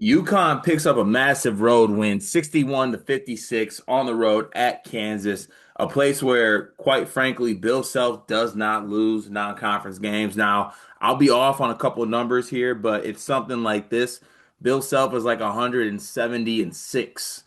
UConn picks up a massive road win, 61-56 on the road at Kansas, a place where, quite frankly, Bill Self does not lose non-conference games. Now, I'll be off on a couple of numbers here, but it's something like this. Bill Self is like 170-6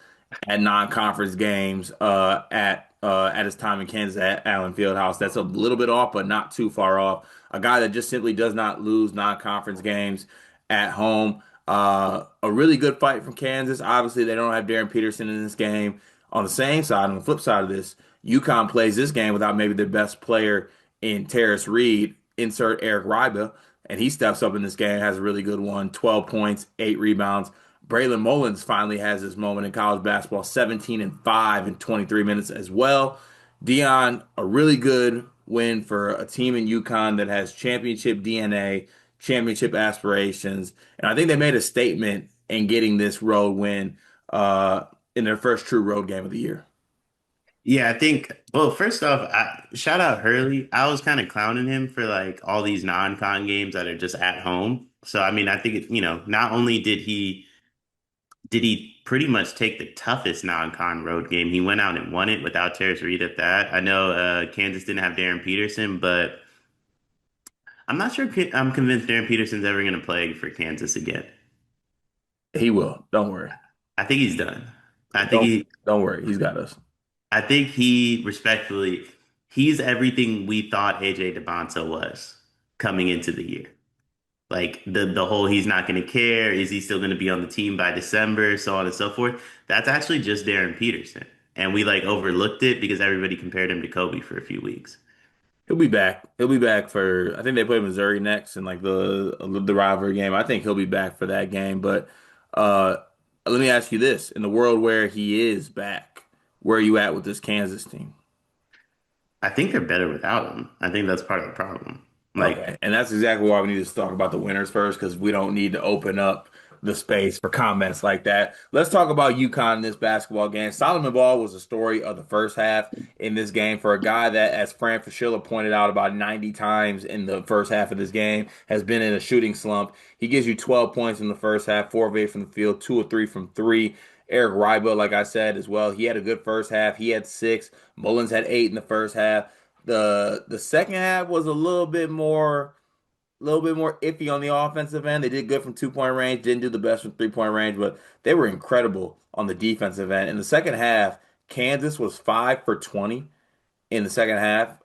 at non-conference games at his time in Kansas at Allen Fieldhouse. That's a little bit off, but not too far off. A guy that just simply does not lose non-conference games at home. A really good fight from Kansas. Obviously, they don't have Darren Peterson in this game. On the same side, on the flip side of this, UConn plays this game without maybe their best player in Terrace Reed. Insert Eric Riba, and he steps up in this game, has a really good one, 12 points, 8 rebounds. Braylon Mullins finally has his moment in college basketball, 17 and 5 in 23 minutes as well. Dion, a really good win for a team in UConn that has championship DNA, championship aspirations. And I think they made a statement in getting this road win in their first true road game of the year. Yeah, I think, well, first off, shout out Hurley. I was kind of clowning him for like all these non-con games that are just at home. So, I mean, I think not only did he pretty much take the toughest non-con road game, he went out and won it without Terrence Reed at that. I know Kansas didn't have Darren Peterson, but I'm not sure I'm convinced Darren Peterson's ever going to play for Kansas again. He will. Don't worry. I think he's done. I think Don't he don't worry. He's got us. I think he respectfully, he's everything we thought AJ DeBonta was coming into the year. Like the whole he's not going to care, is he still going to be on the team by December, so on and so forth. That's actually just Darren Peterson. And we like overlooked it because everybody compared him to Kobe for a few weeks. He'll be back. He'll be back for. I think they play Missouri next in like the rivalry game. I think he'll be back for that game. But uh, let me ask you this: in the world where he is back, where are you at with this Kansas team? I think they're better without him. I think that's part of the problem. Like Okay, and that's exactly why we need to talk about the winners first, because we don't need to open up the space for comments like that. Let's talk about UConn in this basketball game. Solomon Ball was the story of the first half in this game for a guy that, as Fran Fraschilla pointed out about 90 times in the first half of this game, has been in a shooting slump. He gives you 12 points in the first half, 4 of 8 from the field, 2 of 3 from three. Eric Riba, like I said as well, he had a good first half. He had 6. Mullins had 8 in the first half. The second half was a little bit more iffy on the offensive end. They did good from 2 point range, didn't do the best from 3 point range, but they were incredible on the defensive end. In the second half, Kansas was 5 for 20 in the second half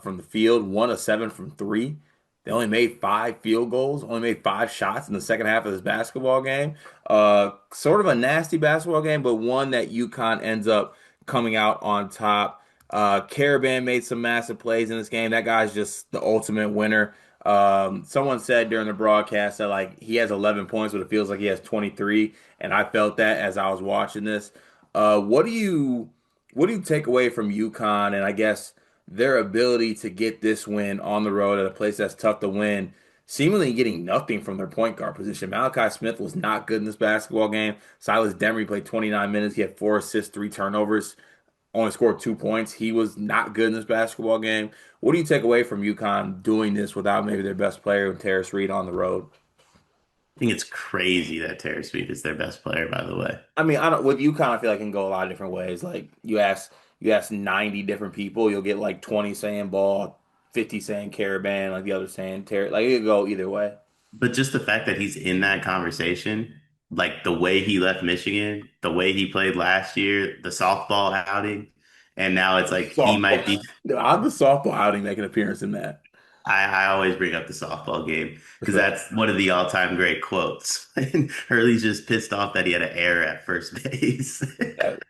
from the field, 1 of 7 from three. They only made 5 field goals, only made 5 shots in the second half of this basketball game. Sort of a nasty basketball game, but one that UConn ends up coming out on top. Caravan made some massive plays in this game. That guy's just the ultimate winner. Someone said during the broadcast that like he has 11 points, but it feels like he has 23, and I felt that as I was watching this. What do you take away from UConn and I guess their ability to get this win on the road at a place that's tough to win, seemingly getting nothing from their point guard position? Malachi Smith was not good in this basketball game. Silas Demery played 29 minutes. He had 4 assists, 3 turnovers, only scored 2 points. He was not good in this basketball game. What do you take away from UConn doing this without maybe their best player, Terrace Reed, on the road? I think it's crazy that Terrence Reed is their best player, by the way. I mean, I don't with UConn, I feel like it can go a lot of different ways. Like you ask 90 different people, you'll get like 20 saying ball, 50 saying Caravan, like the other saying Terry. Like it could go either way. But just the fact that he's in that conversation, like the way he left Michigan, the way he played last year, the softball outing, and now it's like he Softball. might be. I'm the softball outing make an appearance in that I always bring up the softball game for because sure. that's one of the all-time great quotes. And Hurley's just pissed off that he had an error at first base.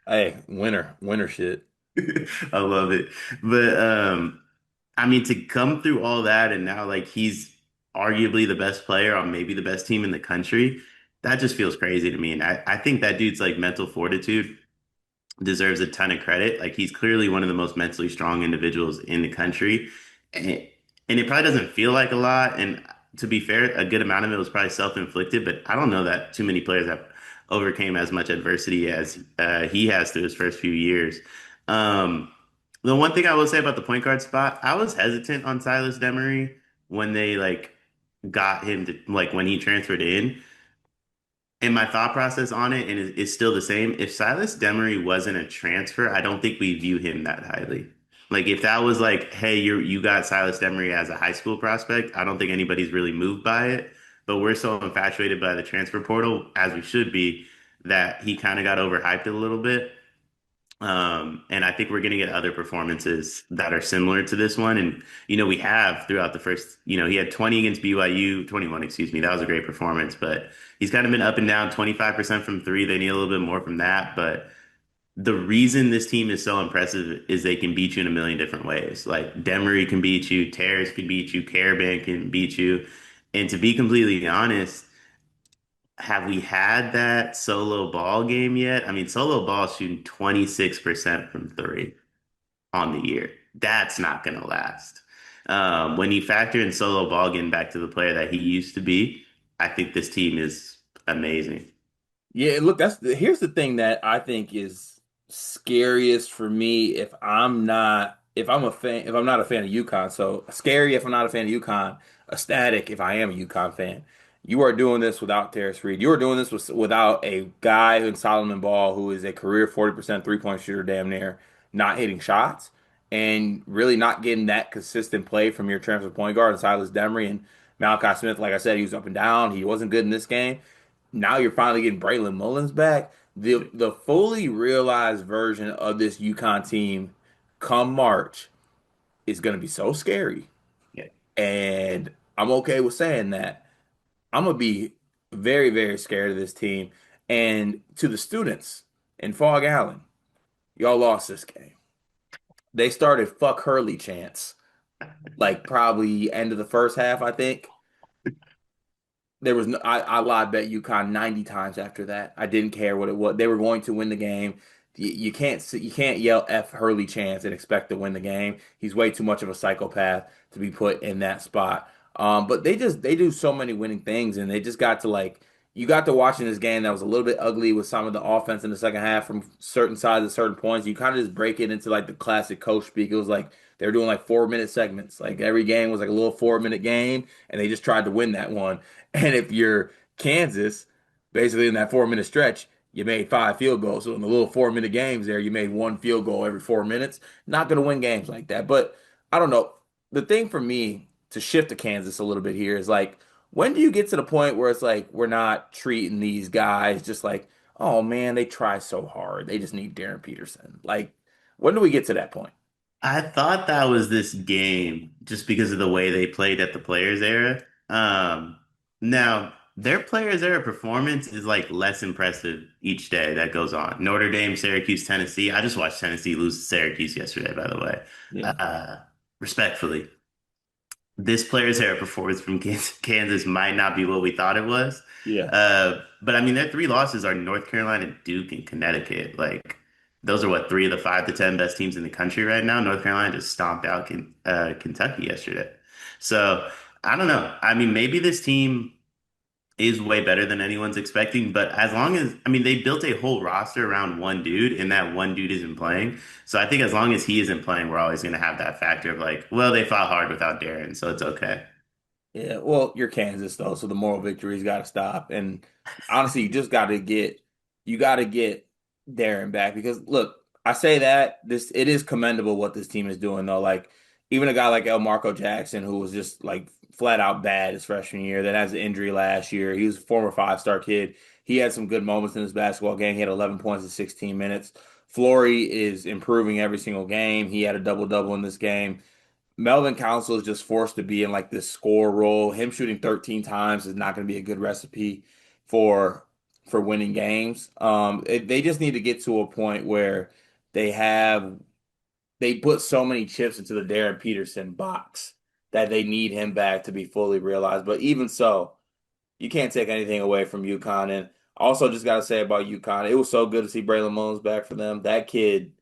Hey, winner shit. I love it. But I mean, to come through all that and now like he's arguably the best player on maybe the best team in the country, that just feels crazy to me. And I think that dude's like mental fortitude deserves a ton of credit. Like he's clearly one of the most mentally strong individuals in the country. And and it probably doesn't feel like a lot. And to be fair, a good amount of it was probably self-inflicted, but I don't know that too many players have overcame as much adversity as he has through his first few years. Um, the one thing I will say about the point guard spot, I was hesitant on Silas Demery when they like got him to like when he transferred in. And my thought process on it and is still the same. If Silas Demery wasn't a transfer, I don't think we view him that highly. Like if that was like, hey, you got Silas Demery as a high school prospect, I don't think anybody's really moved by it. But we're so infatuated by the transfer portal, as we should be, that he kind of got overhyped a little bit. And I think we're going to get other performances that are similar to this one. And, we have throughout the first, he had 20 against BYU, 21, excuse me. That was a great performance, but he's kind of been up and down 25% from three. They need a little bit more from that. But the reason this team is so impressive is they can beat you in a million different ways. Like Demery can beat you, Terrace can beat you, Caravan can beat you. And to be completely honest, have we had that solo ball game yet? I mean, solo ball shooting 26% from three on the year. That's not going to last. When you factor in solo ball getting back to the player that he used to be, I think this team is amazing. Yeah, look, here's the thing that I think is scariest for me if I'm a fan if I'm not a fan of UConn. So scary if I'm not a fan of UConn, ecstatic if I am a UConn fan. You are doing this without Terrace Reed. You are doing this without a guy in Solomon Ball who is a career 40% three-point shooter, damn near not hitting shots and really not getting that consistent play from your transfer point guard and Silas Demery and Malachi Smith. Like I said, he was up and down. He wasn't good in this game. Now you're finally getting Braylon Mullins back. The fully realized version of this UConn team come March is going to be so scary. Yeah. And I'm okay with saying that. I'm going to be very, very scared of this team. And to the students in Fog Allen, y'all lost this game. They started fuck Hurley chants like probably end of the first half, I think. There was no, I lied bet UConn 90 times after that. I didn't care what it was. They were going to win the game. You can't yell F Hurley Chance and expect to win the game. He's way too much of a psychopath to be put in that spot. But they do so many winning things, and they just got to like you got to watching this game that was a little bit ugly with some of the offense in the second half from certain sides at certain points. You kind of just break it into like the classic coach speak. It was like they were doing like 4 minute segments. Like every game was like a little 4 minute game, and they just tried to win that one. And if you're Kansas, basically in that 4 minute stretch, you made five field goals. So in the little 4 minute games there, you made one field goal every 4 minutes. Not going to win games like that. But I don't know. The thing for me to shift to Kansas a little bit here is like, when do you get to the point where it's like we're not treating these guys just like, oh man, they try so hard. They just need Darren Peterson. Like, when do we get to that point? I thought that was this game just because of the way they played at the Players era. Now their Players era performance is like less impressive each day that goes on. Notre Dame, Syracuse, Tennessee. I just watched Tennessee lose to Syracuse yesterday, by the way. Yeah. Uh, Respectfully, this Players era performance from Kansas might not be what we thought it was. Yeah. But I mean, their three losses are North Carolina, Duke, and Connecticut. Like, those are what, three of the 5 to 10 best teams in the country right now. North Carolina just stomped out Kentucky yesterday. So I don't know. I mean, maybe this team is way better than anyone's expecting, but as long as, I mean, they built a whole roster around one dude, and that one dude isn't playing. So I think as long as he isn't playing, we're always going to have that factor of like, well, they fought hard without Darren, so it's okay. Yeah, well, you're Kansas though, so the moral victory's got to stop. And honestly, you got to get Darren back because look, I say that this it is commendable what this team is doing though. Like even a guy like El Marco Jackson, who was just like flat out bad his freshman year, that has an injury last year. He was a former 5-star kid. He had some good moments in his basketball game. He had 11 points in 16 minutes. Flory is improving every single game. He had a double double in this game. Melvin Council is just forced to be in like this score role. Him shooting 13 times is not going to be a good recipe for winning games. They just need to get to a point where they have they put so many chips into the Darren Peterson box that they need him back to be fully realized. But even so, you can't take anything away from UConn. And also, just got to say about UConn, it was so good to see Braylon Mullins back for them. That kid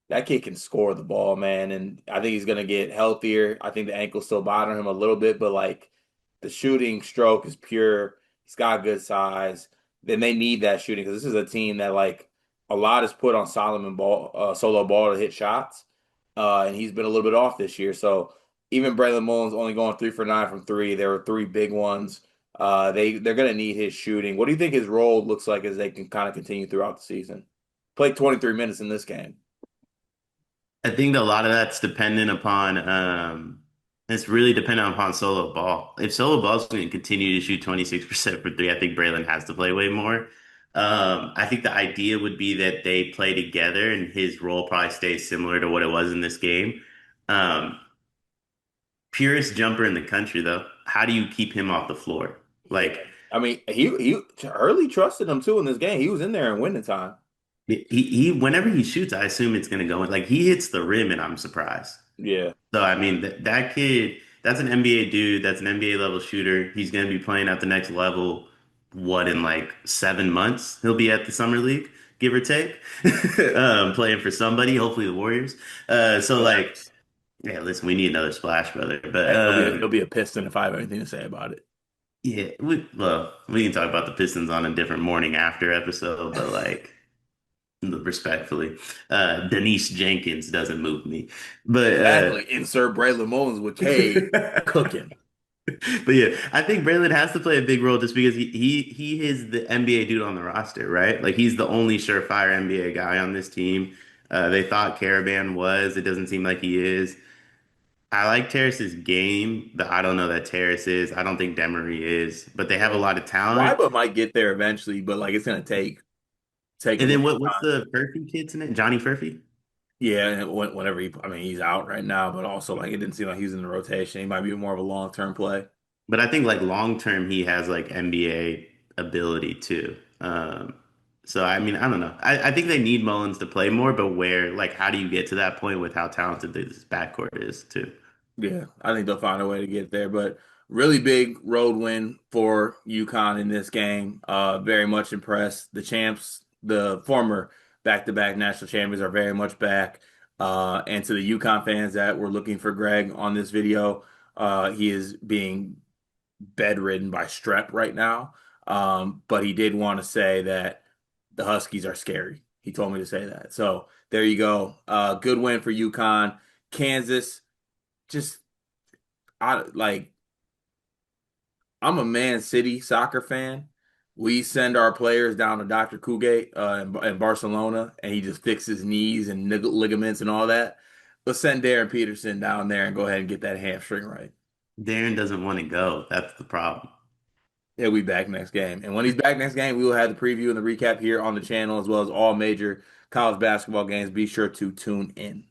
can score the ball, man, and I think he's gonna get healthier. I think the ankle's still bothering him a little bit, but like the shooting stroke is pure. He's got good size. Then they need that shooting because this is a team that like a lot is put on Solomon Ball, solo ball to hit shots, and he's been a little bit off this year. So even Braylon Mullins only going 3 for 9 from three. There were three big ones. They're going to need his shooting. What do you think his role looks like as they can kind of continue throughout the season? Played 23 minutes in this game. I think a lot of that's dependent upon it's really dependent upon Solo Ball. If Solo Ball's going to continue to shoot 26% for three, I think Braylon has to play way more. I think the idea would be that they play together and his role probably stays similar to what it was in this game. Um, Purest jumper in the country, though. How do you keep him off the floor? Yeah. Like I mean, he Hurley trusted him too in this game. He was in there in winning time. whenever he shoots, I assume it's going to go in. Like he hits the rim, and I'm surprised. Yeah. So I mean, that kid, that's an NBA dude. That's an NBA level shooter. He's going to be playing at the next level. What in like 7 months? He'll be at the summer league, give or take, playing for somebody. Hopefully the Warriors. So like, Relax. yeah, listen, we need another splash brother. But Hey, he'll be a Piston if I have anything to say about it. yeah, we can talk about the Pistons on a different morning after episode. But like, respectfully, Denise Jenkins doesn't move me. But Exactly. Insert Braylon Mullins with Cade cooking. But yeah, I think Braylon has to play a big role just because he is the NBA dude on the roster, right? Like he's the only surefire NBA guy on this team. They thought Caravan was. It doesn't seem like he is. I like Terrace's game, but I don't know that Terrace is. I don't think Demery is. But they have a Yeah. lot of talent. Wiba might get there eventually, but like it's gonna take a And then little what's time. the Furphy kid's name? Johnny Furphy? Yeah, and whenever I mean, he's out right now, but also like it didn't seem like he's in the rotation. He might be more of a long-term play. But I think like long term, he has like NBA ability too. So I mean, I don't know. I think they need Mullins to play more, but where, like, how do you get to that point with how talented this backcourt is too? Yeah, I think they'll find a way to get there. But really big road win for UConn in this game. Very much impressed. The champs, the former back-to-back national champions, are very much back. And to the UConn fans that were looking for Greg on this video, he is being bedridden by strep right now. But he did want to say that the Huskies are scary. He told me to say that. So there you go. Good win for UConn. Kansas, just I like I'm a Man City soccer fan. We send our players down to Dr. Kugate in Barcelona, and he just fixes knees and ligaments and all that. Let's send Darren Peterson down there and go ahead and get that hamstring right. Darren doesn't want to go. That's the problem. He'll be back next game. And when he's back next game, we will have the preview and the recap here on the channel, as well as all major college basketball games. Be sure to tune in.